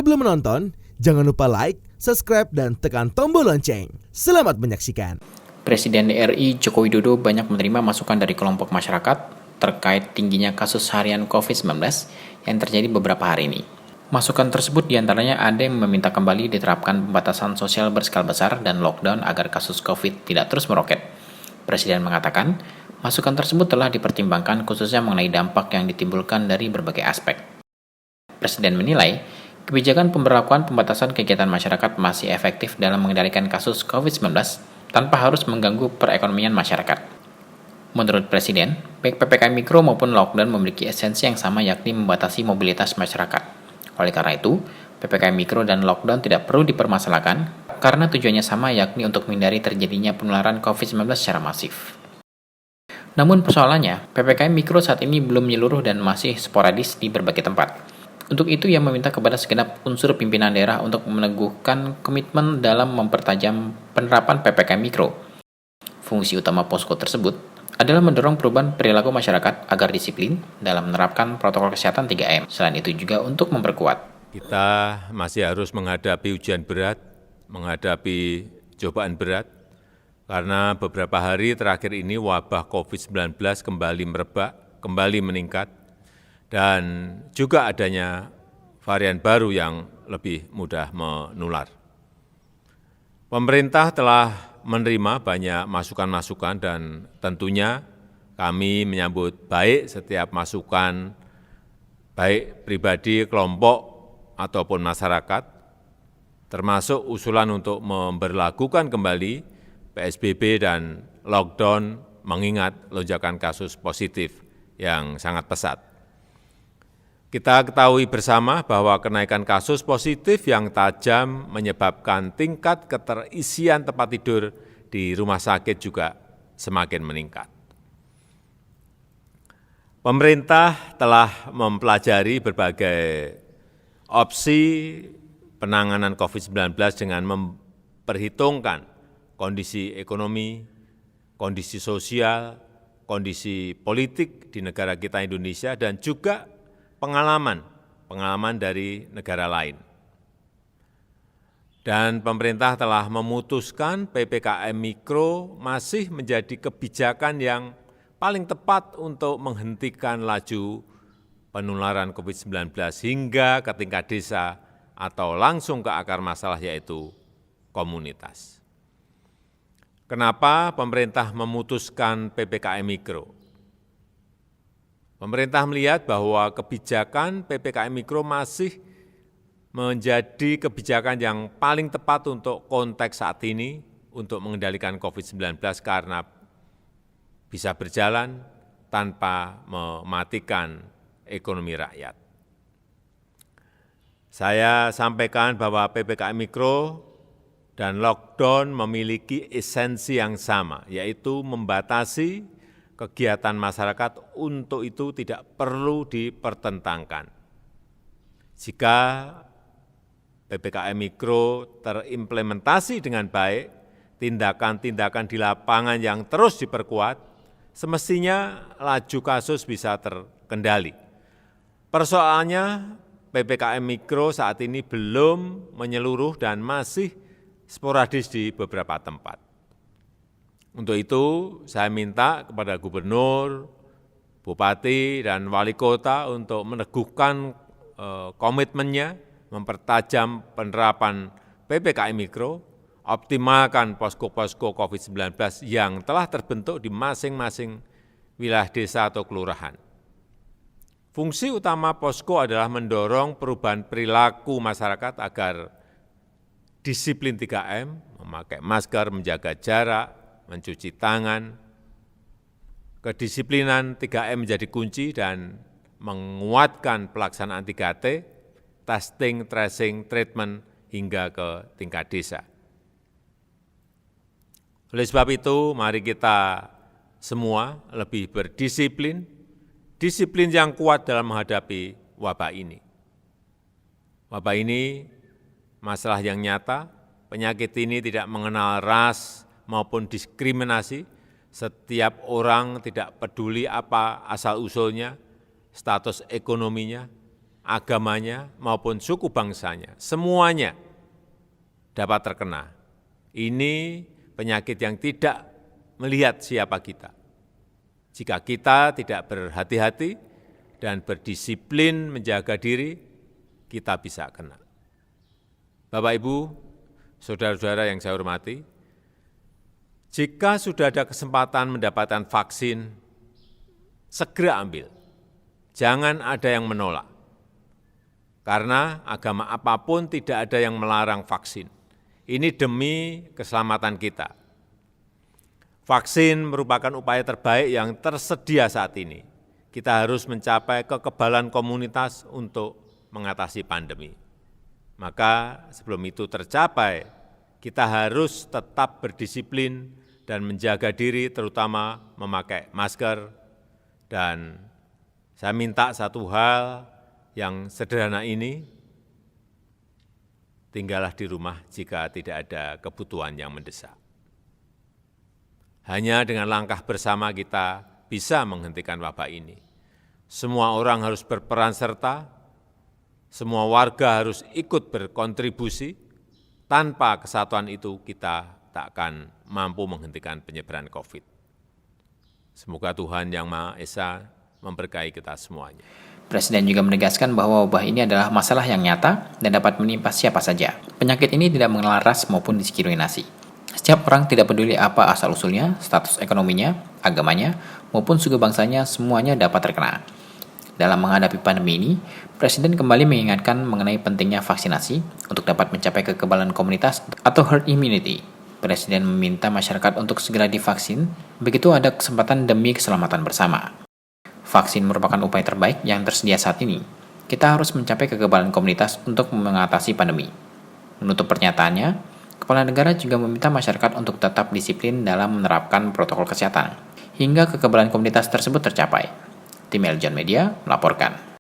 Sebelum menonton, jangan lupa like, subscribe, dan tekan tombol lonceng. Selamat menyaksikan. Presiden RI Joko Widodo banyak menerima masukan dari kelompok masyarakat terkait tingginya kasus harian COVID-19 yang terjadi beberapa hari ini. Masukan tersebut diantaranya ada yang meminta kembali diterapkan pembatasan sosial berskala besar dan lockdown agar kasus COVID tidak terus meroket. Presiden mengatakan, masukan tersebut telah dipertimbangkan khususnya mengenai dampak yang ditimbulkan dari berbagai aspek. Presiden menilai, kebijakan pemberlakuan pembatasan kegiatan masyarakat masih efektif dalam mengendalikan kasus COVID-19 tanpa harus mengganggu perekonomian masyarakat. Menurut Presiden, baik PPKM Mikro maupun lockdown memiliki esensi yang sama yakni membatasi mobilitas masyarakat. Oleh karena itu, PPKM Mikro dan lockdown tidak perlu dipermasalahkan karena tujuannya sama yakni untuk menghindari terjadinya penularan COVID-19 secara masif. Namun persoalannya, PPKM Mikro saat ini belum menyeluruh dan masih sporadis di berbagai tempat. Untuk itu ia meminta kepada segenap unsur pimpinan daerah untuk meneguhkan komitmen dalam mempertajam penerapan PPKM Mikro. Fungsi utama posko tersebut adalah mendorong perubahan perilaku masyarakat agar disiplin dalam menerapkan protokol kesehatan 3M. Selain itu juga untuk memperkuat. Kita masih harus menghadapi ujian berat, menghadapi cobaan berat, karena beberapa hari terakhir ini wabah COVID-19 kembali merebak, kembali meningkat, dan juga adanya varian baru yang lebih mudah menular. Pemerintah telah menerima banyak masukan-masukan dan tentunya kami menyambut baik setiap masukan, baik pribadi, kelompok, ataupun masyarakat, termasuk usulan untuk memberlakukan kembali PSBB dan lockdown mengingat lonjakan kasus positif yang sangat pesat. Kita ketahui bersama bahwa kenaikan kasus positif yang tajam menyebabkan tingkat keterisian tempat tidur di rumah sakit juga semakin meningkat. Pemerintah telah mempelajari berbagai opsi penanganan COVID-19 dengan memperhitungkan kondisi ekonomi, kondisi sosial, kondisi politik di negara kita Indonesia, dan juga pengalaman dari negara lain. Dan pemerintah telah memutuskan PPKM Mikro masih menjadi kebijakan yang paling tepat untuk menghentikan laju penularan COVID-19 hingga ke tingkat desa atau langsung ke akar masalah yaitu komunitas. Kenapa pemerintah memutuskan PPKM Mikro? Pemerintah melihat bahwa kebijakan PPKM Mikro masih menjadi kebijakan yang paling tepat untuk konteks saat ini untuk mengendalikan COVID-19 karena bisa berjalan tanpa mematikan ekonomi rakyat. Saya sampaikan bahwa PPKM Mikro dan lockdown memiliki esensi yang sama, yaitu membatasi kegiatan masyarakat, untuk itu tidak perlu dipertentangkan. Jika PPKM Mikro terimplementasi dengan baik, tindakan-tindakan di lapangan yang terus diperkuat, semestinya laju kasus bisa terkendali. Persoalannya PPKM Mikro saat ini belum menyeluruh dan masih sporadis di beberapa tempat. Untuk itu, saya minta kepada gubernur, bupati, dan wali kota untuk meneguhkan komitmennya, mempertajam penerapan PPKM Mikro, optimalkan posko-posko COVID-19 yang telah terbentuk di masing-masing wilayah desa atau kelurahan. Fungsi utama posko adalah mendorong perubahan perilaku masyarakat agar disiplin 3M, memakai masker, menjaga jarak, mencuci tangan, kedisiplinan 3M menjadi kunci dan menguatkan pelaksanaan 3T, testing, tracing, treatment, hingga ke tingkat desa. Oleh sebab itu, mari kita semua lebih berdisiplin, disiplin yang kuat dalam menghadapi wabah ini. Wabah ini masalah yang nyata, penyakit ini tidak mengenal ras maupun diskriminasi. Setiap orang tidak peduli apa asal-usulnya, status ekonominya, agamanya, maupun suku bangsanya, semuanya dapat terkena. Ini penyakit yang tidak melihat siapa kita. Jika kita tidak berhati-hati dan berdisiplin menjaga diri, kita bisa kena. Bapak, Ibu, saudara-saudara yang saya hormati, jika sudah ada kesempatan mendapatkan vaksin, segera ambil. Jangan ada yang menolak. Karena agama apapun tidak ada yang melarang vaksin. Ini demi keselamatan kita. Vaksin merupakan upaya terbaik yang tersedia saat ini. Kita harus mencapai kekebalan komunitas untuk mengatasi pandemi. Maka sebelum itu tercapai, kita harus tetap berdisiplin dan menjaga diri, terutama memakai masker. Dan saya minta satu hal yang sederhana ini, tinggallah di rumah jika tidak ada kebutuhan yang mendesak. Hanya dengan langkah bersama kita bisa menghentikan wabah ini. Semua orang harus berperan serta, semua warga harus ikut berkontribusi. Tanpa kesatuan itu kita tak akan mampu menghentikan penyebaran COVID. Semoga Tuhan Yang Maha Esa memberkahi kita semuanya. Presiden juga menegaskan bahwa wabah ini adalah masalah yang nyata dan dapat menimpa siapa saja. Penyakit ini tidak mengenal ras maupun diskriminasi. Setiap orang, tidak peduli apa asal-usulnya, status ekonominya, agamanya, maupun suku bangsanya, semuanya dapat terkena. Dalam menghadapi pandemi ini, Presiden kembali mengingatkan mengenai pentingnya vaksinasi untuk dapat mencapai kekebalan komunitas atau herd immunity. Presiden meminta masyarakat untuk segera divaksin, begitu ada kesempatan demi keselamatan bersama. Vaksin merupakan upaya terbaik yang tersedia saat ini. Kita harus mencapai kekebalan komunitas untuk mengatasi pandemi. Menutup pernyataannya, Kepala Negara juga meminta masyarakat untuk tetap disiplin dalam menerapkan protokol kesehatan, hingga kekebalan komunitas tersebut tercapai. Tim Eljon Media melaporkan.